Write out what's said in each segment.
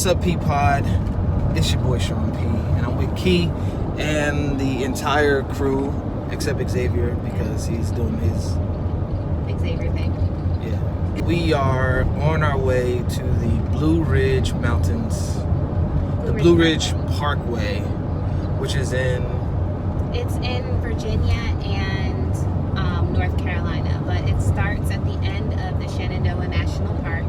What's up, P Pod? It's your boy Sean P, and I'm with Key and the entire crew except Xavier because he's doing his Xavier thing. Yeah. We are on our way to the Blue Ridge Mountains, the Blue Ridge Parkway, which is It's in Virginia and North Carolina, but it starts at the end of the Shenandoah National Park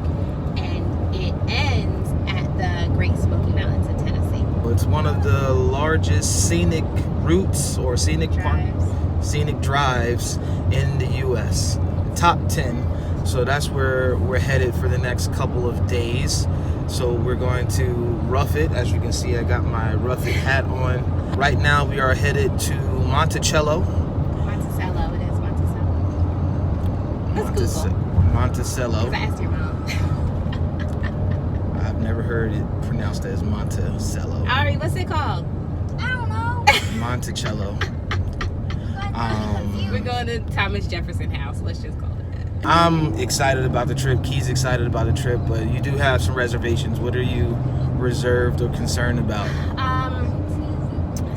and it ends at the Great Smoky Mountains in Tennessee. It's one of the largest scenic routes or scenic drives in the U.S. Top 10. So that's where we're headed for the next couple of days. So we're going to rough it. As you can see, I got my rough it hat on. Right now we are headed to Monticello. Monticello, it is Monticello. Let's Google. Monticello. Because I asked your mom. I've never heard it pronounced as Monticello. Ari, what's it called? I don't know. Monticello. We're going to Thomas Jefferson House. Let's just call it that. I'm excited about the trip. Key's excited about the trip, but you do have some reservations. What are you reserved or concerned about?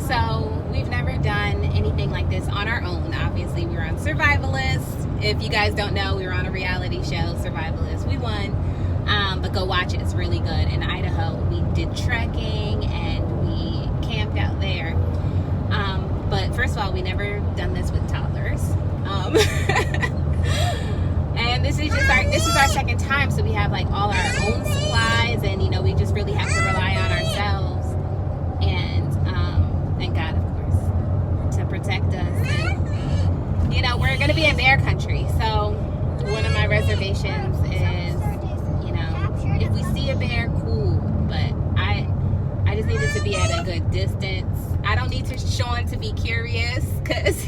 So we've never done anything like this on our own. Obviously, we were on Survivalist. If you guys don't know, we were on a reality show, Survivalist. We won, but go watch it. It's really good. In Idaho, we did trekking and we camped out there. But first of all, we never done this with toddlers. And this is our second time, so we have like all our own supplies, and we just really have to rely on ourselves and God, of course, to protect us. And we're gonna be in bear country, so one of my reservations is if we see a bear, cool, but I just need it to be at a good distance. I don't need Sean to be curious, because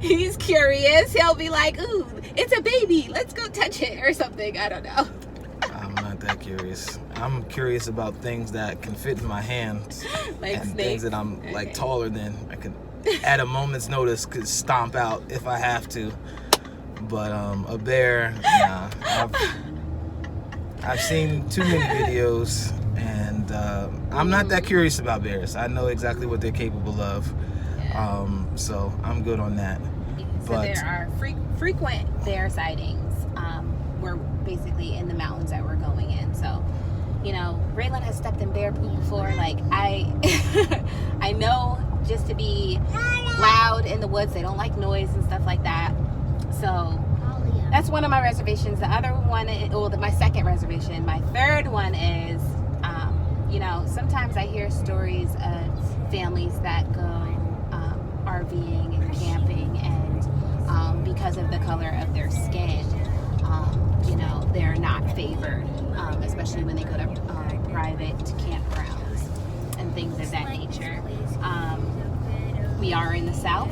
he's curious. He'll be like, ooh, it's a baby, let's go touch it or something. I don't know. I'm not that curious. I'm curious about things that can fit in my hands like and snakes. Things that I'm like taller than. I can at a moment's notice could stomp out if I have to. But a bear, nah. I've seen too many videos, and I'm not that curious about bears. I know exactly what they're capable of. So I'm good on that. So there are frequent bear sightings. We're basically in the mountains that we're going in. So, Raylan has stepped in bear poop before. Like, I know just to be loud in the woods. They don't like noise and stuff like that. So that's one of my reservations. The other one, my second reservation. My third one is, sometimes I hear stories of families that go RVing and camping, and because of the color of their skin, they're not favored, especially when they go to private campgrounds and things of that nature. We are in the South,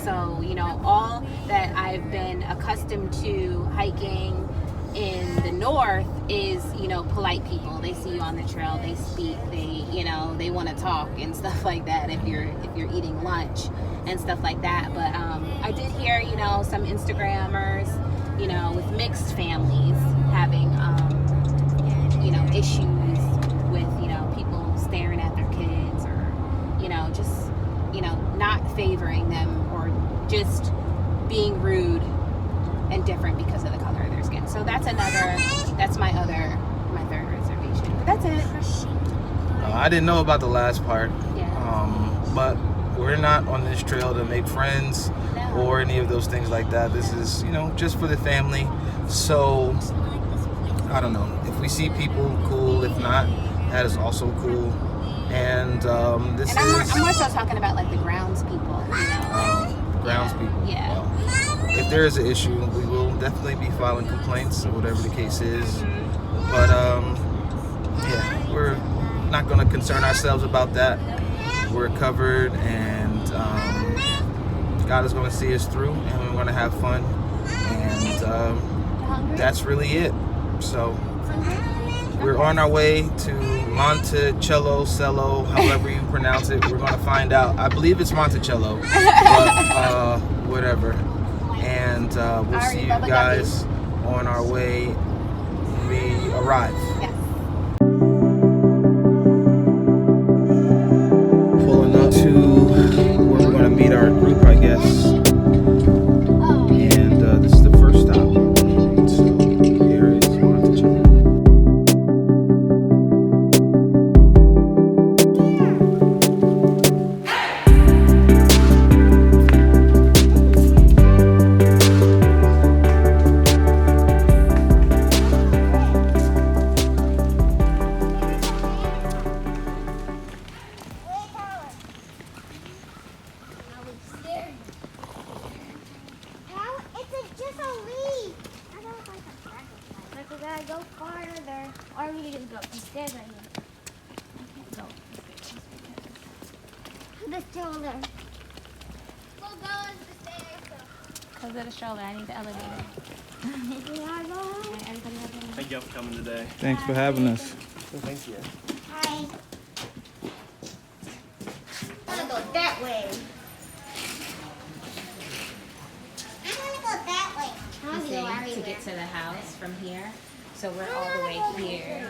so all that I've been accustomed to hiking in the North is polite people. They see you on the trail, they speak, they want to talk and stuff like that if you're eating lunch and stuff like that. But I did hear some Instagrammers with mixed families having issues with people staring at their kids, or just not favoring them, or just being rude and different because of the color of their skin. So that's my third reservation. But that's it. I didn't know about the last part. Yeah. But we're not on this trail to make friends or any of those things like that. This is, just for the family. So I don't know. If we see people, cool. If not, that is also cool. And I'm more so talking about like the grounds people. Grounds people. Yeah. Well, if there is an issue, we will definitely be filing complaints or whatever the case is. Mm-hmm. But we're not going to concern ourselves about that. We're covered, and God is going to see us through, and we're going to have fun, and that's really it. So we're on our way to Monticello, however you pronounce it. We're going to find out. I believe it's Monticello, but whatever. And we'll see you guys on our way we arrive. Yes. Pulling up to where we're gonna meet our group, I guess. And this is the first stop. So here is Monticello. Go farther, or we can go upstairs right here. I can't go the stroller. We'll go up the stairs. Go to the stroller. I need the elevator. Thank y'all for coming today. Thanks for having us. Thank you. Hi. I want to go that way. I want to go that way. I want to go everywhere. To get to the house from here. So we're all the way here.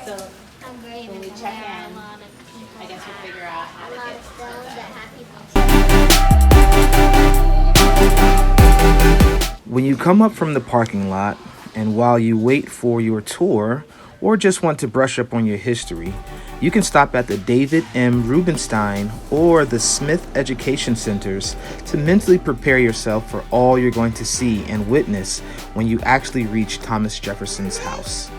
So when we check in, I guess we'll figure out how to get to the... When you come up from the parking lot and while you wait for your tour or just want to brush up on your history, you can stop at the David M. Rubenstein or the Smith Education Centers to mentally prepare yourself for all you're going to see and witness when you actually reach Thomas Jefferson's house.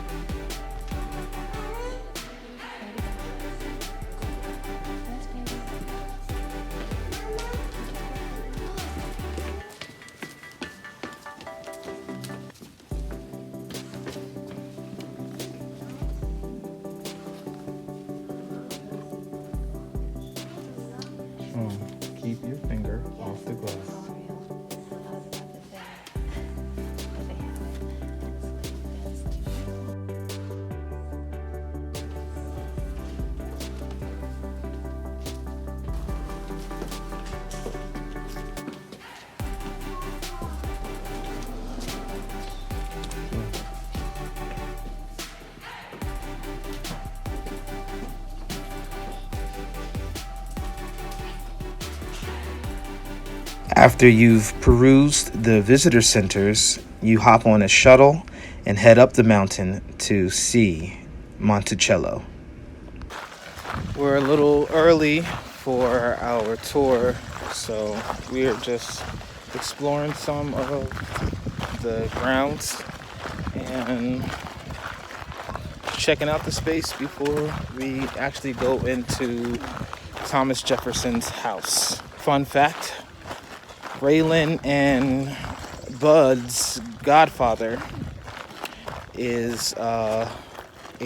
Keep your finger off the glass. After you've perused the visitor centers, you hop on a shuttle and head up the mountain to see Monticello. We're a little early for our tour, so we are just exploring some of the grounds and checking out the space before we actually go into Thomas Jefferson's house. Fun fact, Raylan and Bud's godfather is a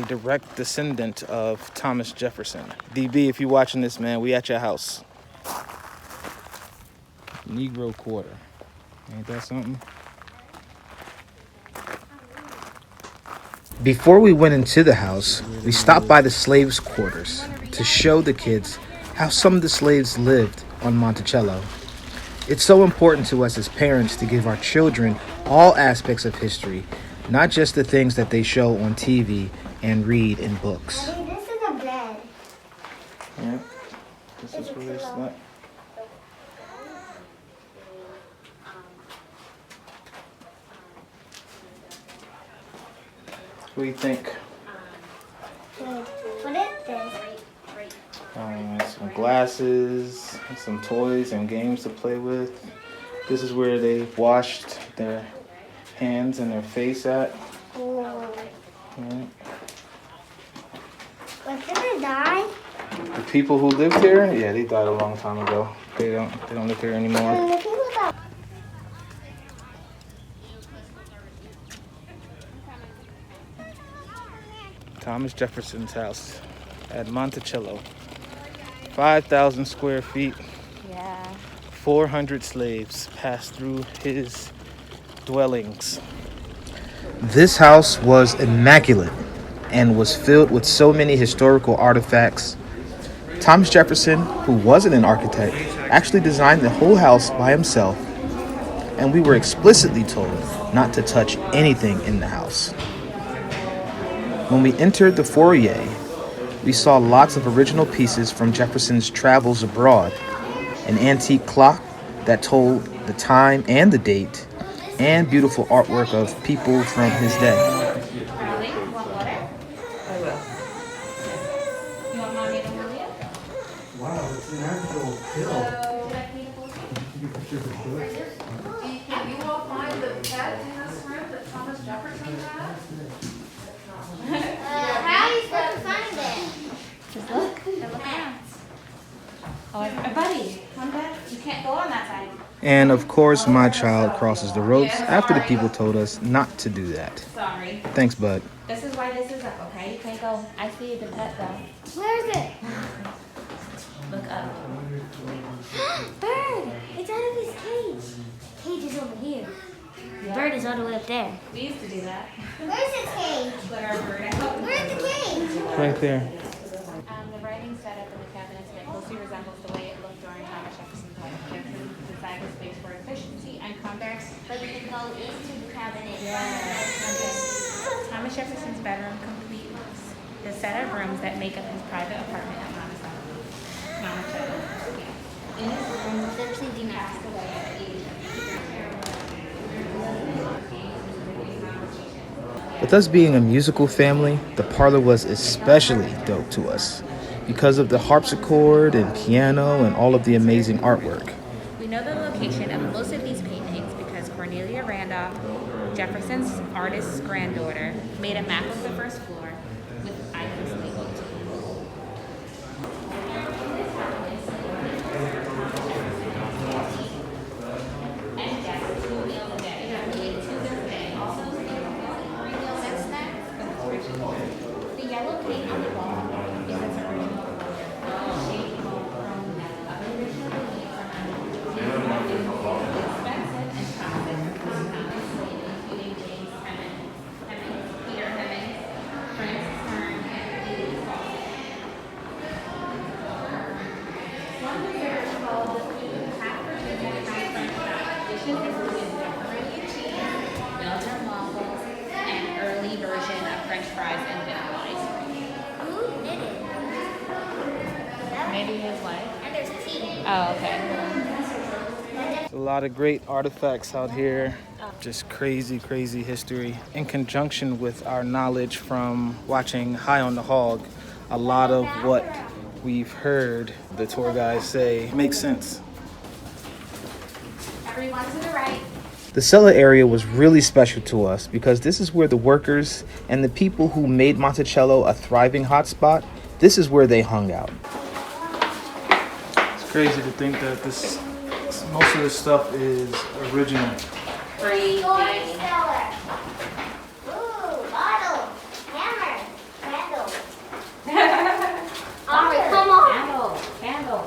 direct descendant of Thomas Jefferson. DB, if you're watching this, man, we at your house. Negro quarter. Ain't that something? Before we went into the house, we stopped by the slaves' quarters to show the kids how some of the slaves lived on Monticello. It's so important to us as parents to give our children all aspects of history, not just the things that they show on TV and read in books. Hey, this is a bed. Yeah, this is where they slept. What do you think? What is this? Some glasses, some toys and games to play with. This is where they washed their hands and their face at. Oh. Yeah. When did they die? The people who lived here, yeah, they died a long time ago. They don't live here anymore. And the people that Thomas Jefferson's house at Monticello. 5,000 square feet. Yeah. 400 slaves passed through his dwellings. This house was immaculate and was filled with so many historical artifacts. Thomas Jefferson, who wasn't an architect, actually designed the whole house by himself. and we were explicitly told not to touch anything in the house. When we entered the foyer, we saw lots of original pieces from Jefferson's travels abroad, an antique clock that told the time and the date, and beautiful artwork of people from his day. Really? You want water? I will. You want mommy to hold you? Wow, it's an actual pill. Can you all find the pet in this room that Thomas Jefferson had? How are you supposed to find it? Just look. Look around. Oh, buddy, come back. You can't go on that side. And of course, my child crosses the ropes after the people told us not to do that. Sorry. Thanks, bud. This is why this is up, okay? You can't go. I see the pet though. Where is it? Look up. Bird! It's out of his cage. Cage is over here. The bird is all the way up there. We used to do that. Where's his cage? Put our bird out. Where's the cage? Right there. The writing setup in the cabinets that closely resembles the way it looked during Thomas Jefferson's life. Jefferson designed the space for efficiency and comfort. But we can go into the cabinet. Thomas Jefferson's bedroom completes the set of rooms that make up his private apartment at Monticello. In his room, Simply do not. passed away at age With us being a musical family, the parlor was especially dope to us because of the harpsichord and piano and all of the amazing artwork. We know the location of most of these paintings because Cornelia Randolph, Jefferson's artist's granddaughter, made a map of the first floor with items labeled. And guests who meal the day. To this day. Also, 3 meals and snacks. The yellow paint on the wall is its original color. Shade from a original belief expensive and toxic compounds, including James Hemmings, Peter Hemmings, Francis Hearn, and Lee Fall. One research called the food half Virginia half French fries. Dishes included pepperoni and cheese, Belgian waffles, and early version of French fries and vanilla ice cream. Who did it? Maybe his wife. And there's tea. Oh, okay. A lot of great artifacts out here. Just crazy, crazy history. In conjunction with our knowledge from watching High on the Hog, a lot of what we've heard the tour guys say makes sense. Everyone to the right. The cellar area was really special to us because this is where the workers and the people who made Monticello a thriving hotspot, this is where they hung out. It's crazy to think that most of this stuff is original. Free. Cellar. Ooh, bottle. Hammer. Candle. Oh, come on. Candle.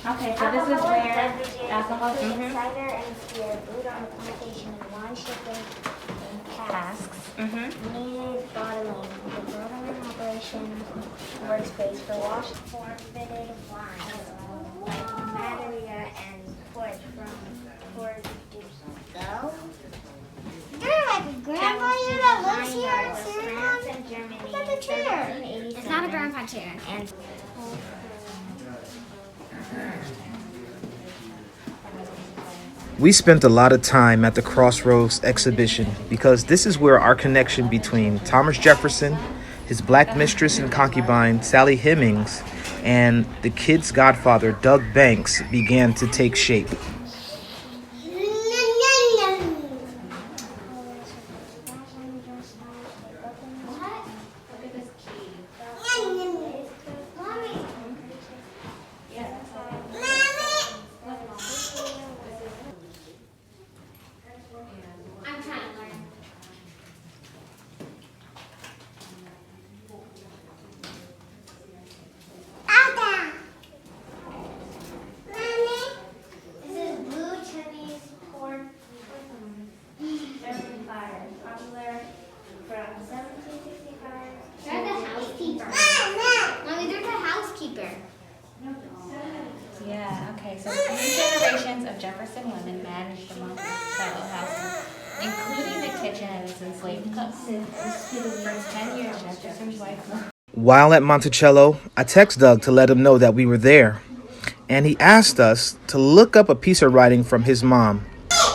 Okay, so this is where alcohol. Cider and beer brewed on the plantation in wine shipping in casks. Needed bottling. The bottling operation workspace for wash form-fitted wine, like Madeira and port from Portugal. You're like a grandmother that lives here in France and Germany. Look at the chair. It's not a grandpa chair. And We spent a lot of time at the Crossroads exhibition because this is where our connection between Thomas Jefferson, his black mistress and concubine, Sally Hemings, and the kid's godfather, Doug Banks, began to take shape. I'm trying to learn. Ada. Mommy. This is Okay, so 3 generations of Jefferson women managed the Monticello household, including the kitchen and its enslaved cooks. For 10 years, Jefferson's wife. While at Monticello, I text Doug to let him know that we were there. And he asked us to look up a piece of writing from his mom,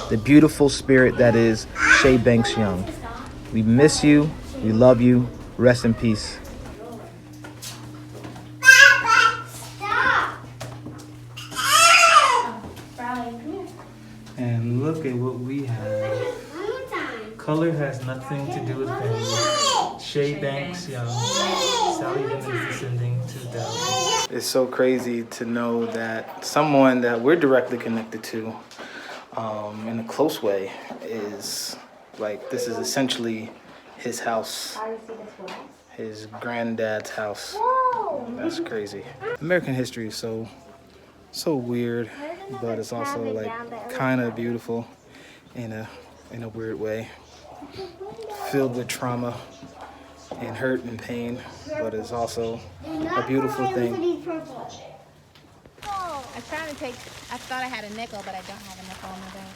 the beautiful spirit that is Shay Banks Young. We miss you. We love you. Rest in peace. And look at what we have. Color has nothing to do with family. Shay Banks Young. Sally Dennis descending 2000. It's so crazy to know that someone that we're directly connected to in a close way is like, this is essentially his house. His granddad's house. That's crazy. American history is so weird, but it's also like kind of beautiful in a weird way. Filled with trauma and hurt and pain, but it's also a beautiful thing. I'm trying to take, I thought I had a nickel, but I don't have a nickel on my bag.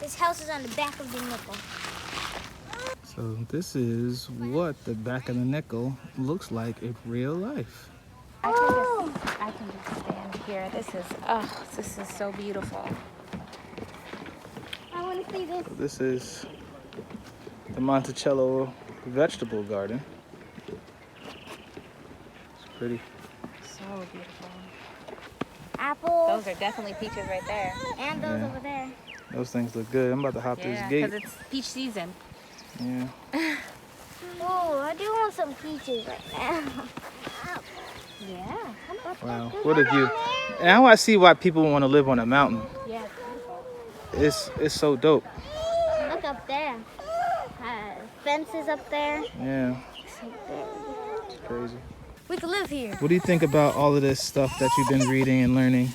This house is on the back of the nickel. So this is what the back of the nickel looks like in real life. I can just stand here. This is so beautiful. I want to see this. So this is the Monticello vegetable garden. It's pretty. So beautiful. Apples. Those are definitely peaches right there. And those over there. Those things look good. I'm about to hop this Yeah, gate. because it's peach season. Yeah. Oh, I do want some peaches right now. Yeah. Wow. What a view. Now I see why people want to live on a mountain. Yeah. It's so dope. Look up there. Fences up there. Yeah. It's crazy. We could live here. What do you think about all of this stuff that you've been reading and learning?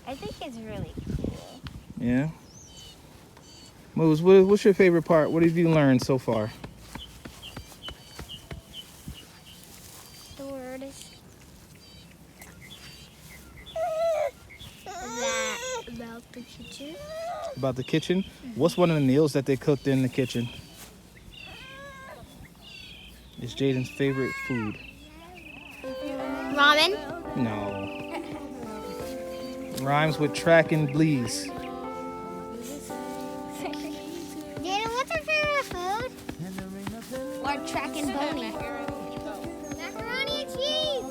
I think it's really cool. Yeah. Moose, what's your favorite part? What have you learned so far? The word is that about the kitchen. About the kitchen? What's one of the meals that they cooked in the kitchen? It's Jaden's favorite food. Ramen. No. Rhymes with track and bleeze. Jaden, what's your favorite food? Or track and bony? Macaroni and cheese.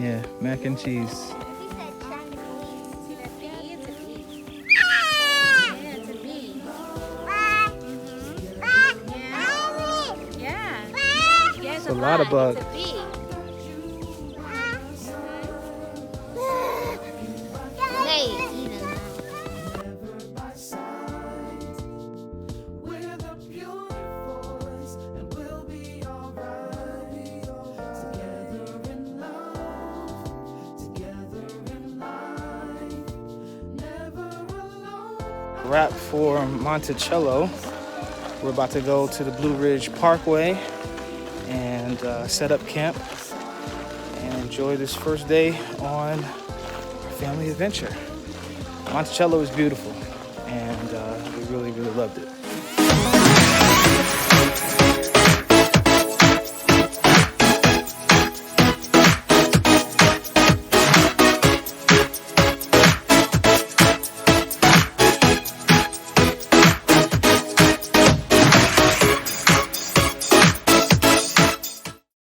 Yeah, mac and cheese. He said track and bony. It's a bee. Ah! Yeah, it's a bee. Yeah. Yeah, it's a lot of bugs. It's a bee. We're the Purefoys, and we'll be alright. Together in love, together in life, never alone. Wrap for Monticello. We're about to go to the Blue Ridge Parkway and set up camp and enjoy this first day on our family adventure. Monticello is beautiful, and we really loved it.